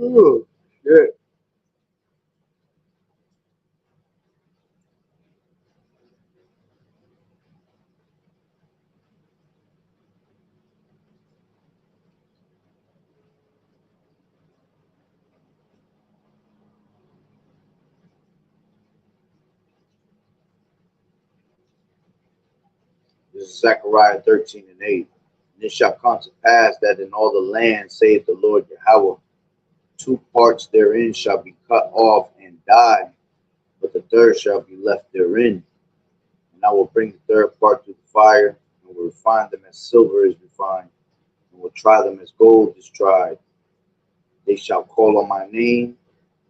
Oh, shit. This is Zechariah 13 and 8. And it shall come to pass that in all the land, saith the Lord Yahweh, two parts therein shall be cut off and die, but the third shall be left therein. And I will bring the third part through the fire, and will refine them as silver is refined, and will try them as gold is tried. They shall call on my name,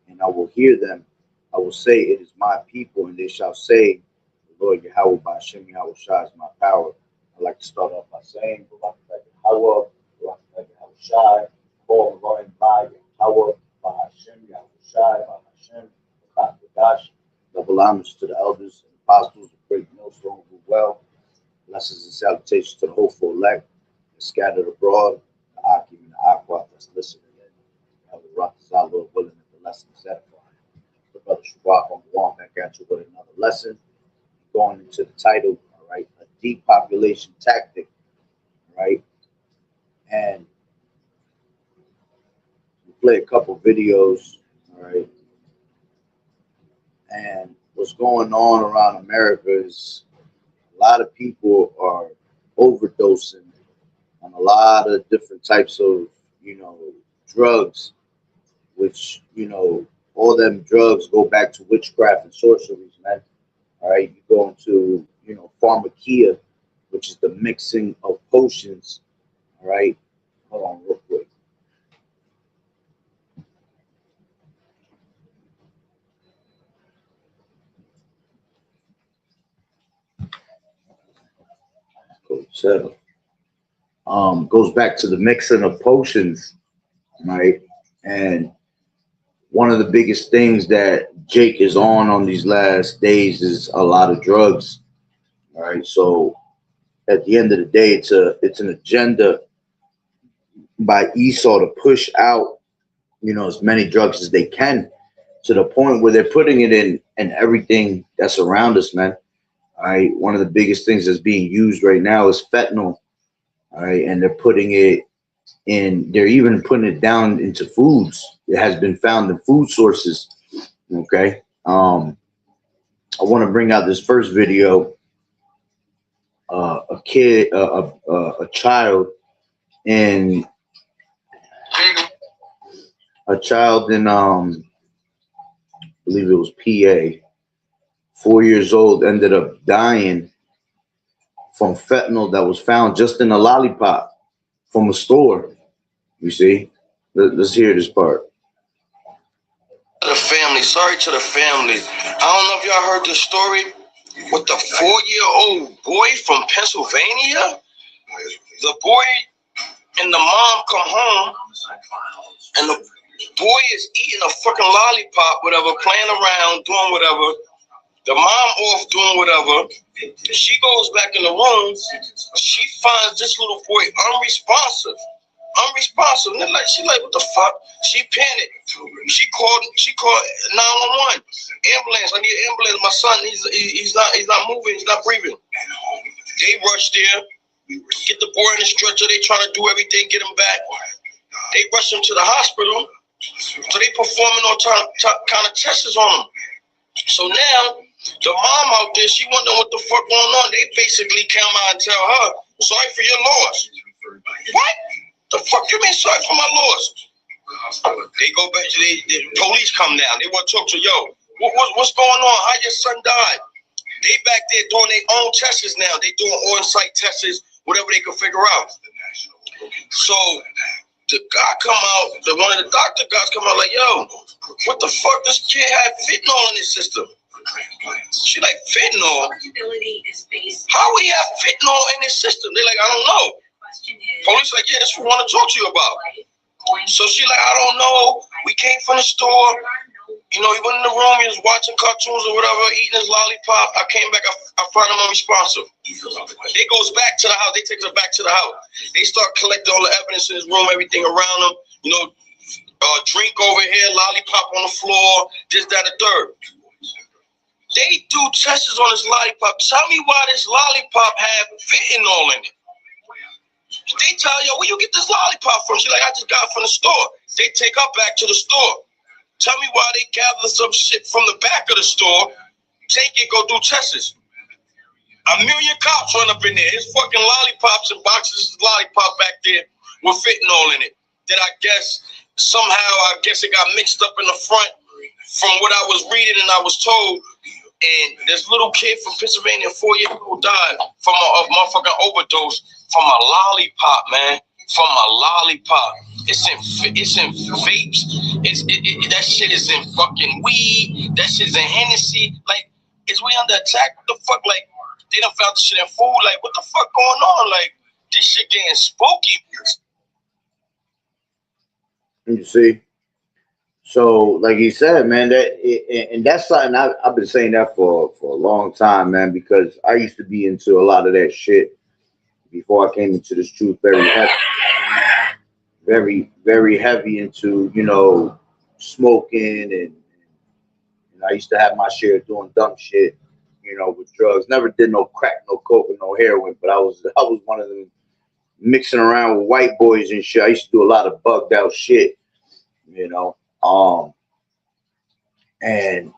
and I will hear them. I will say, it is my people, and they shall say, the Lord Yahweh by Hashem Yahweh Shai is my power. I like to start off by saying, Yahweh, Yahweh Shai, call the Lord by Yahweh by Hashem Yahweh Shai by Hashem, Tactc. Double homage to the elders and apostles of great millstone who well. Blessings and salutations to the hopeful elect and scattered abroad, the Akim and the Aqua that's listening in. Elder Rock is our Lord willing that the lesson is edifying. The brother Shabbat on the wall back at you with another lesson. Going into the title, all right, a depopulation tactic, right? And we play a couple videos, all right. And what's going on around America is a lot of people are overdosing on a lot of different types of, drugs, which, all them drugs go back to witchcraft and sorceries, man. All right, you go into, pharmakia, which is the mixing of potions. All right, hold on real quick. So, goes back to the mixing of potions, right? And one of the biggest things that Jake is on these last days is a lot of drugs. All right, so at the end of the day, it's an agenda by Esau to push out, as many drugs as they can, to the point where they're putting it in everything that's around us, man. All right, one of the biggest things that's being used right now is fentanyl. All right, and they're putting it in. They're even putting it down into foods. It has been found in food sources. Okay, I want to bring out this first video. A child in I believe it was PA, 4 years old, ended up dying from fentanyl that was found just in a lollipop from a store. You see, let's hear this part. The family, sorry to the family. I don't know if y'all heard the story with the 4-year-old boy from Pennsylvania. The boy and the mom come home, and the boy is eating a fucking lollipop, whatever, playing around, doing whatever. The mom off doing whatever. She goes back in the room. She finds this little boy unresponsive. And she's like, what the fuck? She panicked. She called 911. Ambulance. I need an ambulance. My son, he's not moving. He's not breathing. They rush there. Get the boy in the stretcher. They trying to do everything. Get him back. They rush him to the hospital. So they performing all kind of tests on him. So now the mom out there, she wondering what the fuck going on. They basically come out and tell her, sorry for your loss. What? The fuck you mean sorry for my loss? They go back to the police come down. They want to talk to what's going on? How your son died? They back there doing their own tests now. They doing on-site tests, whatever they can figure out. So the guy come out, one of the doctor guys come out like, yo, what the fuck? This kid had fentanyl in his system. She like, fentanyl? How would he have fentanyl in his system? They like, I don't know. Police like, yeah, that's what we want to talk to you about. So she like, I don't know. We came from the store. He went in the room, he was watching cartoons or whatever, eating his lollipop. I came back, I found him unresponsive. They goes back to the house. They take us back to the house. They start collecting all the evidence in his room, everything around him. drink over here, lollipop on the floor, this, that, and the third. They do tests on this lollipop. Tell me why this lollipop have fentanyl in it. They tell you, where you get this lollipop from? She's like, I just got it from the store. They take her back to the store. Tell me why they gather some shit from the back of the store, take it, go do tests. 1 million cops run up in there. There's fucking lollipops and boxes of lollipop back there with fentanyl in it. That I guess somehow, it got mixed up in the front from what I was reading and I was told. And this little kid from Pennsylvania, 4-year-old, died from a motherfucking overdose from a lollipop, man. From a lollipop. It's in vapes. That shit is in fucking weed. That shit is in Hennessy. Like, is we under attack? What the fuck? Like, they done found the shit in food. Like, what the fuck going on? Like, this shit getting spooky. You see? So, like he said, man, that's something I've been saying that for a long time, man, because I used to be into a lot of that shit before I came into this truth. Very heavy into, you know, smoking, and I used to have my share of doing dumb shit, you know, with drugs. Never did no crack, no coke, and no heroin, but I was one of them mixing around with white boys and shit. I used to do a lot of bugged out shit, you know. And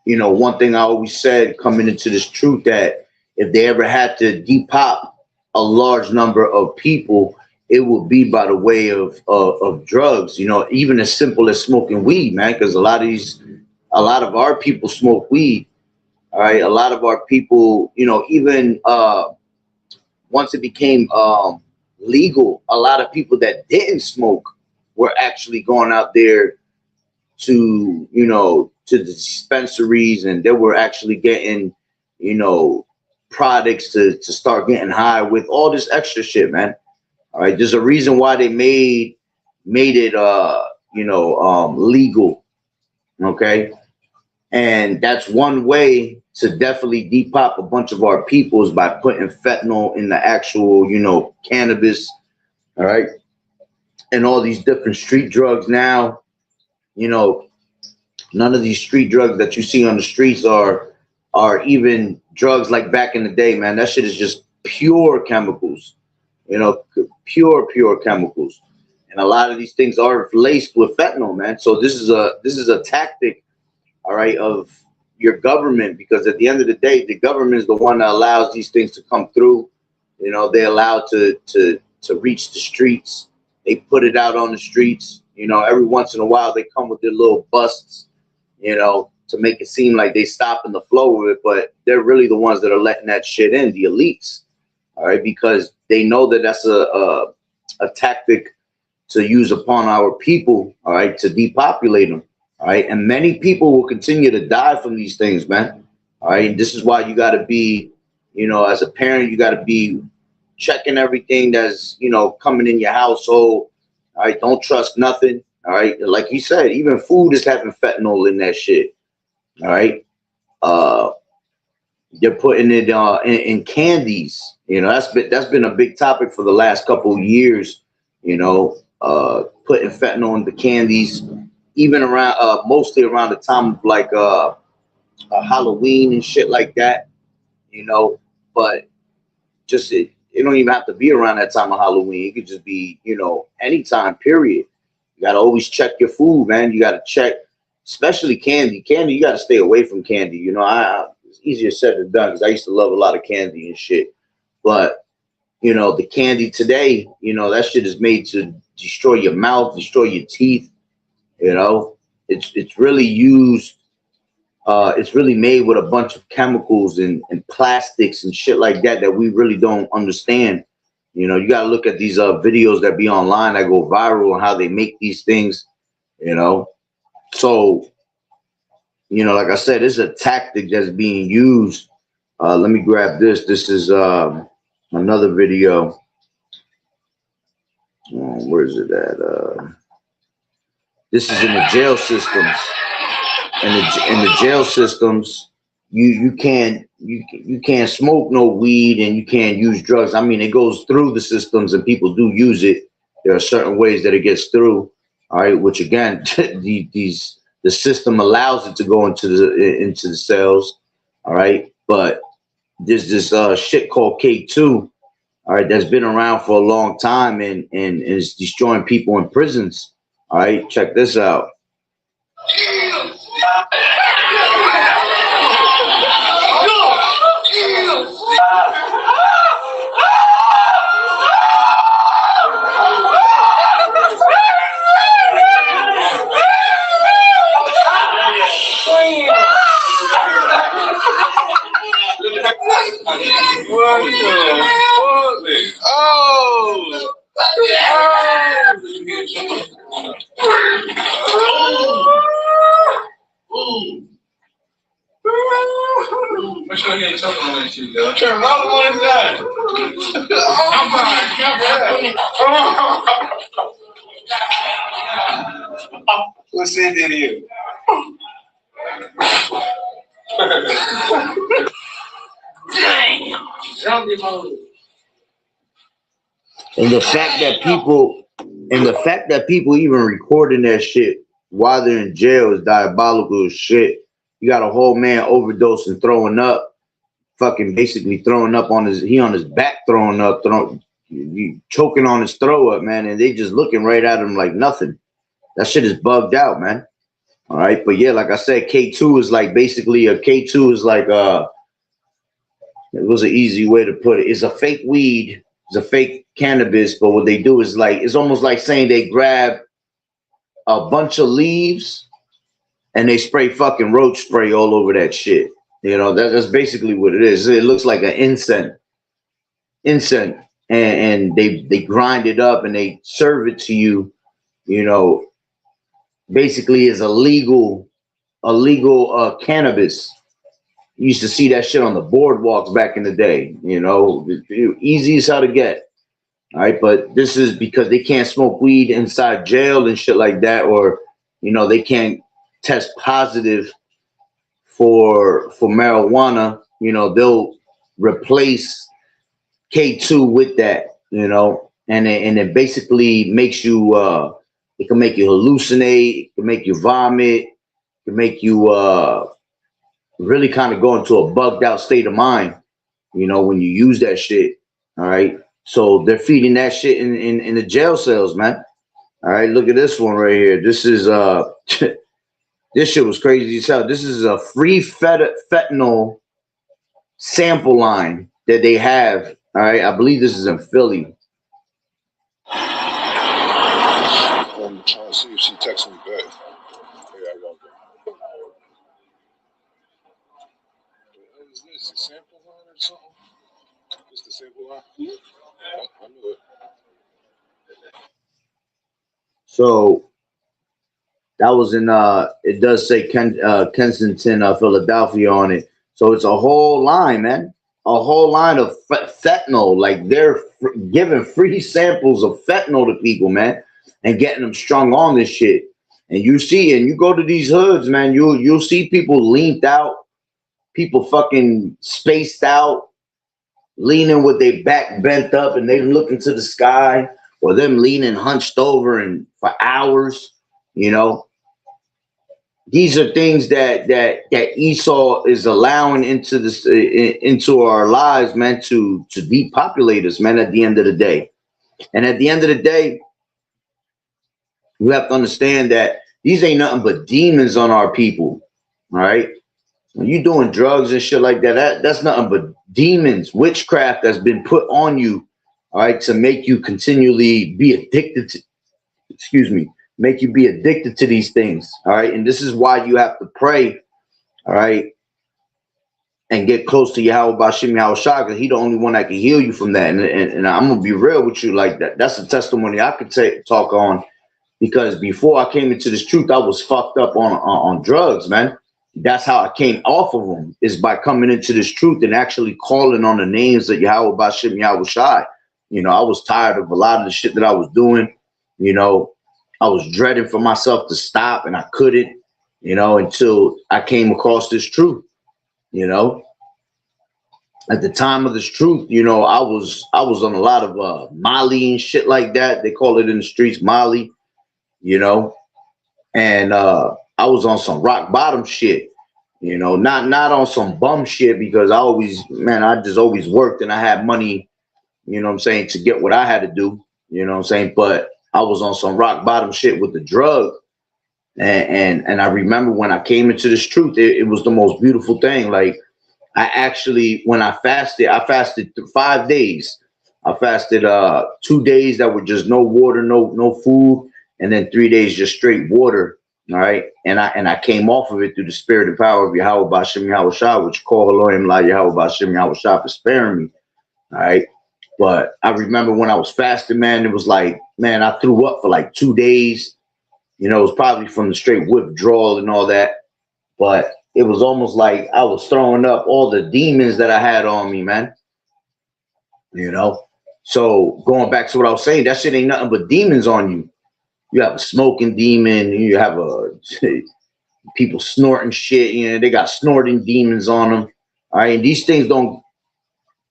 you know, one thing I always said coming into this truth, that if they ever had to depop a large number of people, it would be by the way of drugs, you know, even as simple as smoking weed, man, because a lot of our people smoke weed. All right, a lot of our people, you know, even once it became legal, a lot of people that didn't smoke were actually going out there to, you know, to the dispensaries, and they were actually getting, you know, products to start getting high with all this extra shit, man. All right, there's a reason why they made it you know, legal. Okay, and that's one way to definitely depop a bunch of our people, is by putting fentanyl in the actual, you know, cannabis. All right, and all these different street drugs now. You know, none of these street drugs that you see on the streets are even drugs like back in the day, man. That shit is just pure chemicals, you know, pure chemicals. And a lot of these things are laced with fentanyl, man. So this is a tactic, all right, of your government, because at the end of the day, the government is the one that allows these things to come through. You know, they allow to reach the streets. They put it out on the streets. You know, every once in a while they come with their little busts, you know, to make it seem like they stopping the flow of it, but they're really the ones that are letting that shit in, the elites, all right, because they know that that's a tactic to use upon our people, all right, to depopulate them, all right, and many people will continue to die from these things, man, all right, and this is why you got to be, you know, as a parent, you got to be checking everything that's, you know, coming in your household. All right, don't trust nothing. All right, like you said, even food is having fentanyl in that shit. All right, they're putting it in candies. You know, that's been a big topic for the last couple of years. You know, putting fentanyl in the candies, even around mostly around the time of like Halloween and shit like that. You know, but just it don't even have to be around that time of Halloween. It could just be, you know, anytime, period. You got to always check your food, man. You got to check, especially candy. Candy, you got to stay away from candy. You know, it's easier said than done, because I used to love a lot of candy and shit. But, you know, the candy today, you know, that shit is made to destroy your mouth, destroy your teeth. You know, it's really used. It's really made with a bunch of chemicals and plastics and shit like that we really don't understand. You know, you got to look at these videos that be online that go viral and how they make these things, you know. So, you know, like I said, it's a tactic that's being used. Let me grab this. This is another video. Where is it at? This is in the jail systems. In the jail systems, you can't smoke no weed, and you can't use drugs. I mean, it goes through the systems and people do use it. There are certain ways that it gets through. All right, which again, the system allows it to go into the cells. All right, but there's this shit called K2. All right, that's been around for a long time and is destroying people in prisons. All right, check this out. Make sure you ain't choking on that shit, yo. Turn right on that. I'm fine. What's in here? And the fact that people even recording that shit while they're in jail is diabolical as shit. You got a whole man overdosing, throwing up, fucking basically throwing up on his back, throwing up, choking on his throw up, man, and they just looking right at him like nothing. That shit is bugged out, man. All right, but yeah, like I said, K2 is like basically it was an easy way to put it. It's a fake weed, it's a fake cannabis, but what they do is like, it's almost like saying they grab a bunch of leaves and they spray fucking roach spray all over that shit. You know, that's basically what it is. It looks like an incense, and they grind it up and they serve it to you, you know, basically as a legal cannabis. You used to see that shit on the boardwalks back in the day, you know, easy as how to get. All right, but this is because they can't smoke weed inside jail and shit like that, or, you know, they can't test positive for marijuana. You know, they'll replace K2 with that, you know, and it basically makes you it can make you hallucinate, it can make you vomit, it can make you really kind of go into a bugged out state of mind, you know, when you use that shit. All right, so they're feeding that shit in the jail cells, man. All right, look at this one right here. This is this shit was crazy as hell. This is a free fentanyl sample line that they have. All right, I believe this is in Philly. I'm trying to see if she texts me back. Yeah, I got that. What is this? A sample line or something? This the sample line? I knew it. So that was in it does say Kensington, Philadelphia on it. So it's a whole line, man. A whole line of fentanyl. Like they're giving free samples of fentanyl to people, man, and getting them strung on this shit. And you see, and you go to these hoods, man, you'll see people leaned out, people fucking spaced out, leaning with their back bent up, and they looking to the sky, or them leaning hunched over and for hours, you know. These are things that Esau is allowing into this into our lives, man, to depopulate us, man, at the end of the day. And at the end of the day, we have to understand that these ain't nothing but demons on our people. All right. When you're doing drugs and shit like that, that's nothing but demons, witchcraft that's been put on you, all right, to make you continually be addicted to, make you be addicted to these things. All right. And this is why you have to pray. All right. And get close to Yahweh Bashim Yahushua, because he's the only one that can heal you from that. And I'm going to be real with you like that. That's a testimony I could talk on, because before I came into this truth, I was fucked up on drugs, man. That's how I came off of them, is by coming into this truth and actually calling on the names of Yahweh Bashim Yahushua. You know, I was tired of a lot of the shit that I was doing. You know, I was dreading for myself to stop, and I couldn't, you know, until I came across this truth. You know, at the time of this truth, you know, I was on a lot of Molly and shit like that. They call it in the streets Molly. you know, and I was on some rock bottom shit, you know, not on some bum shit, because I just always worked and I had money, you know what I'm saying, to get what I had to do, you know what I'm saying, but I was on some rock bottom shit with the drug. And I remember when I came into this truth, it was the most beautiful thing. Like, I actually, when I fasted 5 days. I fasted 2 days that were just no water, no food, and then 3 days just straight water. All right. And I came off of it through the spirit and power of Yahweh Bashem Yahweh Shah, which call Elohim La Yahweh Bashem Yahweh Shah for sparing me. All right. But I remember when I was fasting, man, it was like, man, I threw up for like 2 days. You know, it was probably from the straight withdrawal and all that. But it was almost like I was throwing up all the demons that I had on me, man. You know? So going back to what I was saying, that shit ain't nothing but demons on you. You have a smoking demon, you have people snorting shit, you know, they got snorting demons on them. All right. And these things don't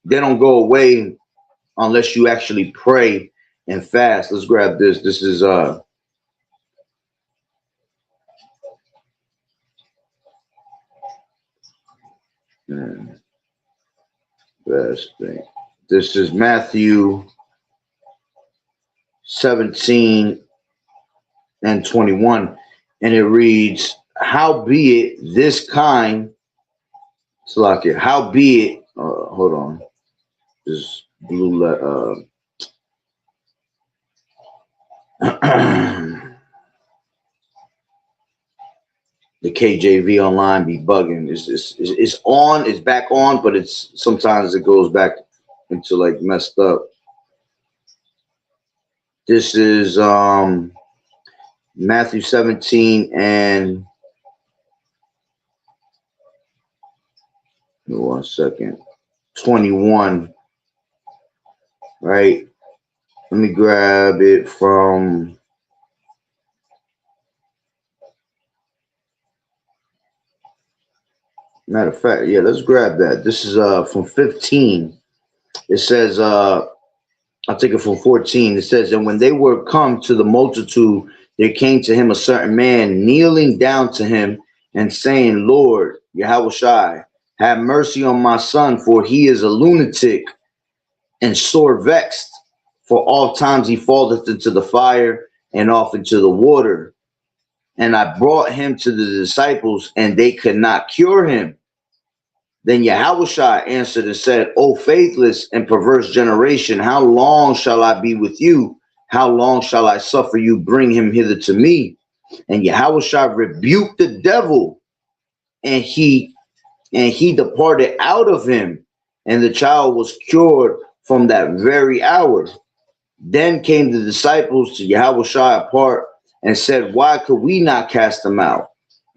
go away unless you actually pray and fast. Let's grab this. This is best thing. This is Matthew 17 and 21, and it reads, howbeit this kind, Salakia, howbeit, hold on, this blue the KJV online be bugging. It's on, it's back on, but it's sometimes it goes back into like messed up. This is Matthew 17 and 21. Right. Let me grab it from matter of fact, yeah, let's grab that. This is from 15. It says I'll take it from 14. It says, and when they were come to the multitude, there came to him a certain man kneeling down to him and saying, Lord, Yahawashi, have mercy on my son, for he is a lunatic and sore vexed. For all times he falleth into the fire and off into the water. And I brought him to the disciples, and they could not cure him. Then Yahawashi answered and said, O faithless and perverse generation, how long shall I be with you? How long shall I suffer you? Bring him hither to me. And Yahawashi rebuked the devil, and he departed out of him, and the child was cured from that very hour. Then came the disciples to Yahawashi apart and said, why could we not cast them out?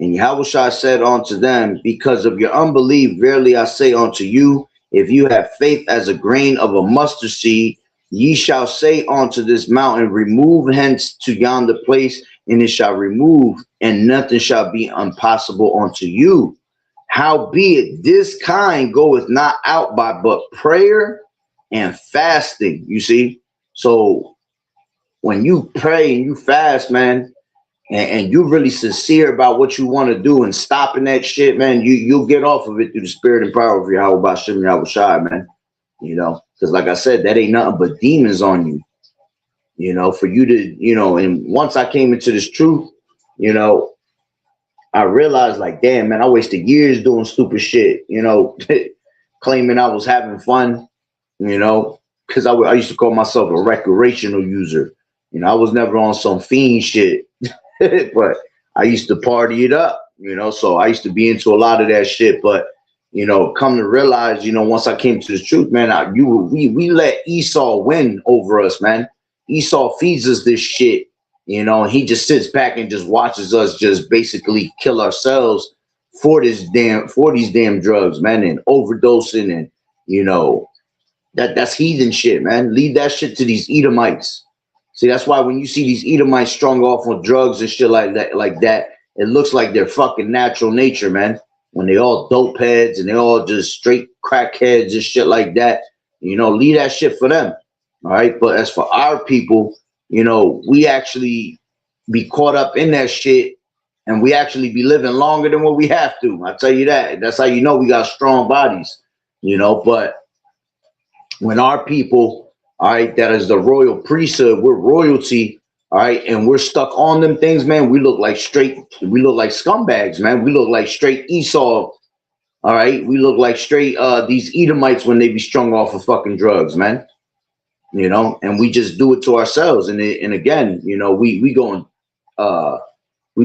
And Yahawashi said unto them, because of your unbelief, verily I say unto you, if you have faith as a grain of a mustard seed, ye shall say unto this mountain, remove hence to yonder place, and it shall remove, and nothing shall be impossible unto you. Howbeit this kind goeth not out by but prayer and fasting. You see? So when you pray and you fast, man, and you're really sincere about what you want to do and stopping that shit, man, you'll get off of it through the spirit and power of Yahweh Bashem Yahweh Shai, man. You know, because like I said, that ain't nothing but demons on you. You know, for you to, you know, and once I came into this truth, you know, I realized like, damn, man, I wasted years doing stupid shit, you know, claiming I was having fun, you know, because I used to call myself a recreational user. You know, I was never on some fiend shit. But I used to party it up, you know, so I used to be into a lot of that shit. But, you know, come to realize, you know, once I came to the truth, man, we let Esau win over us, man. Esau feeds us this shit, you know, and he just sits back and just watches us just basically kill ourselves for these damn drugs, man, and overdosing, and, you know, that's heathen shit, man. Leave that shit to these Edomites. See, that's why when you see these Edomites strung off on drugs and shit like that, it looks like their fucking natural nature, man. When they all dope heads and they all just straight crackheads and shit like that, you know, leave that shit for them. All right. But as for our people, you know, we actually be caught up in that shit, and we actually be living longer than what we have to. I tell you that. That's how you know we got strong bodies, you know. But when our people, all right, that is the royal priesthood, we're royalty, all right, and we're stuck on them things, man, we look like scumbags, man. We look like straight Esau, all right. We look like straight these Edomites when they be strung off of fucking drugs, man. You know, and we just do it to ourselves. And again, you know, we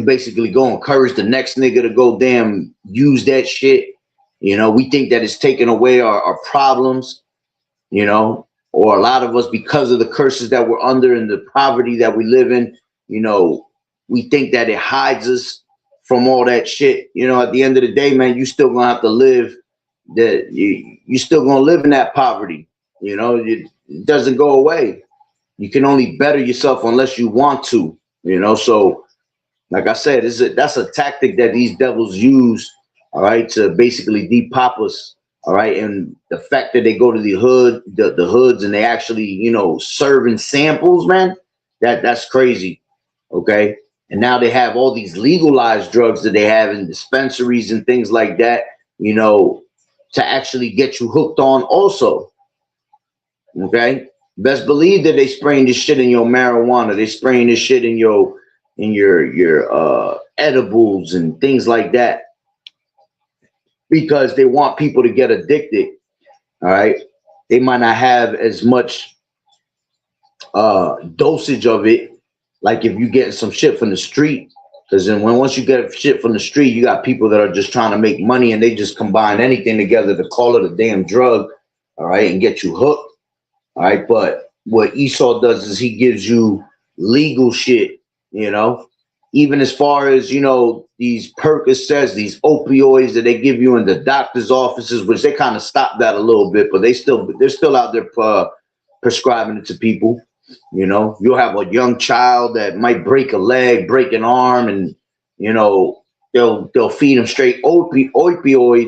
basically go encourage the next nigga to go damn use that shit. You know, we think that it's taking away our problems, you know, or a lot of us, because of the curses that we're under and the poverty that we live in, you know, we think that it hides us from all that shit. You know, at the end of the day, man, you still gonna have to live you still gonna live in that poverty. You know, it doesn't go away. You can only better yourself unless you want to, you know. So like I said, that's a tactic that these devils use, all right, to basically depop us, all right. And the fact that they go to the hoods and they actually, you know, serving samples, man, that's crazy, okay. And now they have all these legalized drugs that they have in dispensaries and things like that, you know, to actually get you hooked on also, okay. Best believe that they spraying this shit in your marijuana. They spraying this shit in your edibles and things like that, because they want people to get addicted. All right, they might not have as much dosage of it, like if you getting some shit from the street, because then once you get shit from the street, you got people that are just trying to make money, and they just combine anything together to call it a damn drug, all right, and get you hooked. All right, but what Esau does is he gives you legal shit, you know, even as far as, you know, these Percocets, these opioids that they give you in the doctor's offices, which they kind of stopped that a little bit, but they're still out there prescribing it to people. You know, you'll have a young child that might break a leg, break an arm, and, you know, they'll feed him straight opioids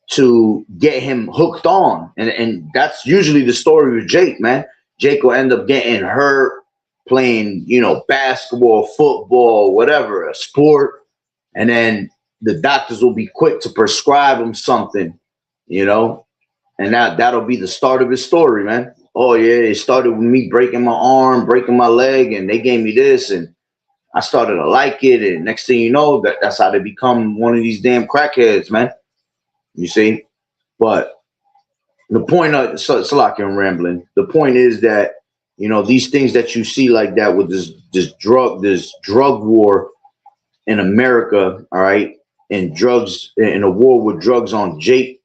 to get him hooked on. And that's usually the story with Jake, man. Jake will end up getting hurt playing, you know, basketball, football, whatever, a sport. And then the doctors will be quick to prescribe him something, you know, and that'll be the start of his story, man. Oh yeah, it started with me breaking my arm, breaking my leg, and they gave me this, and I started to like it. And next thing you know, that's how they become one of these damn crackheads, man. You see? But the point of it's like I'm rambling. The point is that, you know, these things that you see like that with this drug war in America, all right, and drugs in a war with drugs on Jake,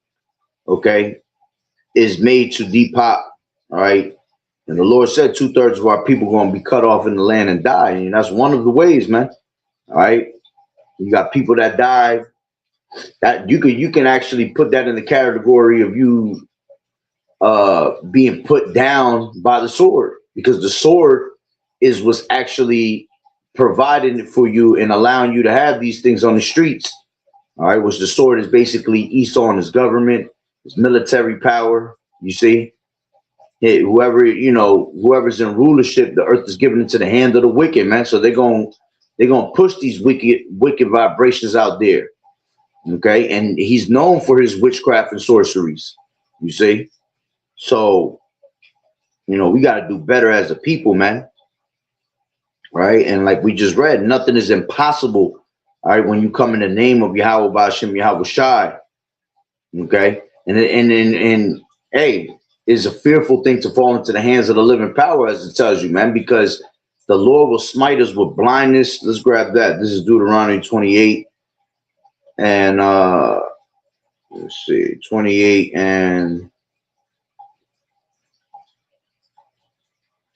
okay, is made to depop, all right. And the Lord said 2/3 of our people going to be cut off in the land and die, and that's one of the ways, man. All right, you got people that die. That you can actually put that in the category of you being put down by the sword, because the sword is what's actually providing for you and allowing you to have these things on the streets. All right, which the sword is basically Esau and his government, his military power. You see, whoever's in rulership, the earth is given into the hand of the wicked, man. So they're gonna push these wicked vibrations out there. Okay, and he's known for his witchcraft and sorceries. You see, so you know we got to do better as a people, man. Right, and like we just read, nothing is impossible. All right, when you come in the name of Yahweh Ba'Shem Yahweh Shai. Okay, and hey, it's a fearful thing to fall into the hands of the living power, as it tells you, man, because the Lord will smite us with blindness. Let's grab that. This is Deuteronomy 28. And let's see, 28 and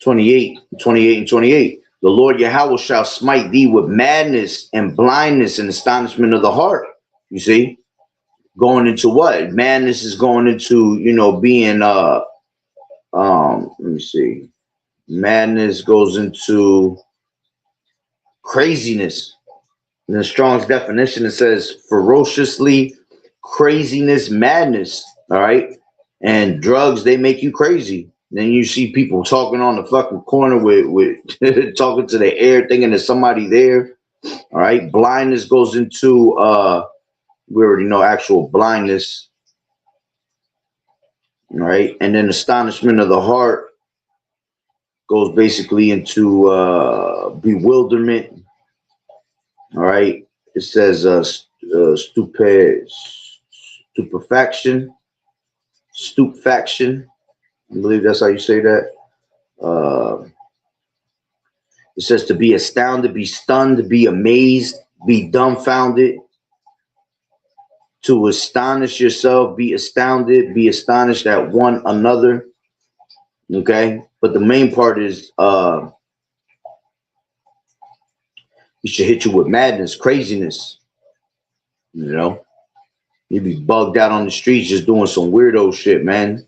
28. The Lord Yahweh shall smite thee with madness and blindness and astonishment of the heart. You see, going into what? Madness is going into, you know, being let me see. Madness goes into craziness. In the Strong's definition, it says ferociously, craziness, madness. All right. And drugs, they make you crazy. Then you see people talking on the fucking corner with talking to the air, thinking there's somebody there. All right. Blindness goes into we already know actual blindness. All right. And then astonishment of the heart goes basically into bewilderment. All right. It says stupefaction. I believe that's how you say that. It says to be astounded, be stunned, be amazed, be dumbfounded, to astonish yourself, be astounded, be astonished at one another. Okay. But the main part is it should hit you with madness, craziness. You know, you'd be bugged out on the streets just doing some weirdo shit, man.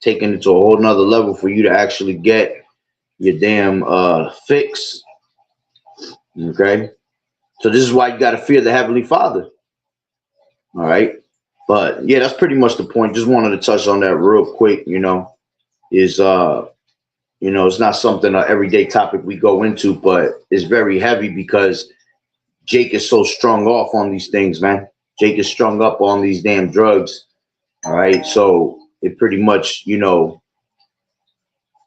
Taking it to a whole nother level for you to actually get your damn fix. Okay. So this is why you got to fear the Heavenly Father. All right. But yeah, that's pretty much the point. Just wanted to touch on that real quick, you know, is you know, it's not something an everyday topic we go into, but it's very heavy because Jake is so strung off on these things, man. Jake is strung up on these damn drugs. All right. So it pretty much, you know,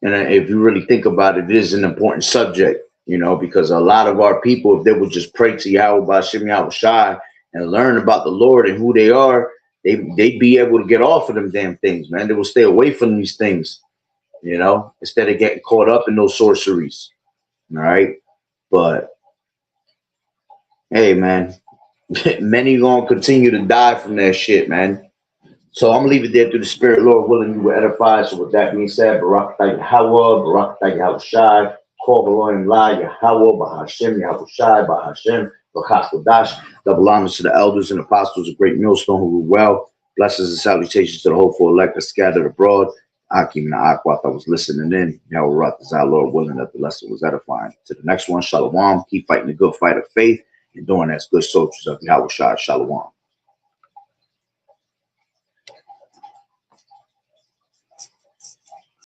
and if you really think about it, it is an important subject, you know, because a lot of our people, if they would just pray to Yahweh Shem Yahweh Shai and learn about the Lord and who they are, they'd be able to get off of them damn things, man. They will stay away from these things, you know, instead of getting caught up in those sorceries. All right. But hey, man, many gonna continue to die from that shit, man. So I'm gonna leave it there through the Spirit, Lord willing, you will edify. So with that being said, Barak Yahweh, Barak Yahweh Shai, Kol V'Loim La Yahweh, Bahashem Yahweh Shai, Bahashem, B'Chakodash. Double honors to the elders and apostles of Great Millstone who rule well. Blessings and salutations to the hopeful elect that scattered abroad. Akim and Akwat that was listening in. Yahweh Rat is our Lord willing that the lesson was edifying. To the next one, Shalom. Keep fighting the good fight of faith and doing as good soldiers of Yahweh Shai. Shalom.